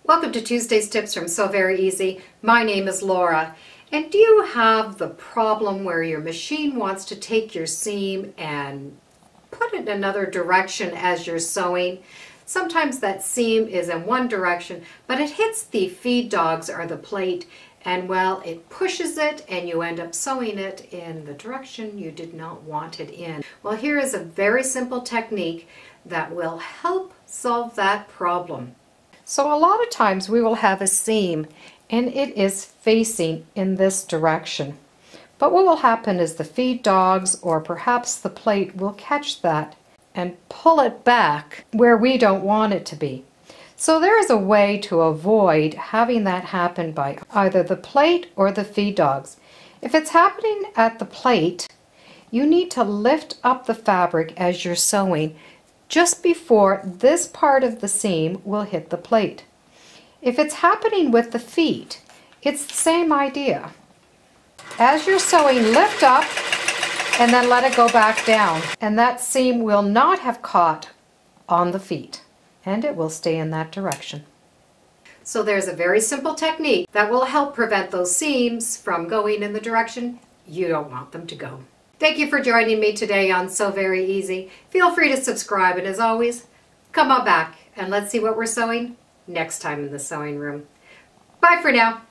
Welcome to Tuesday's Tips from Sew Very Easy. My name is Laura. And do you have the problem where your machine wants to take your seam and put it in another direction as you're sewing? Sometimes that seam is in one direction, but it hits the feed dogs or the plate, and well, it pushes it and you end up sewing it in the direction you did not want it in. Well, here is a very simple technique that will help solve that problem. So a lot of times we will have a seam and it is facing in this direction. But what will happen is the feed dogs or perhaps the plate will catch that and pull it back where we don't want it to be. So there is a way to avoid having that happen by either the plate or the feed dogs. If it's happening at the plate, you need to lift up the fabric as you're sewing just before this part of the seam will hit the plate. If it's happening with the feet, it's the same idea. As you're sewing, lift up and then let it go back down, and that seam will not have caught on the feet and it will stay in that direction. So there's a very simple technique that will help prevent those seams from going in the direction you don't want them to go. Thank you for joining me today on Sew Very Easy. Feel free to subscribe, and as always, come on back and let's see what we're sewing next time in the sewing room. Bye for now.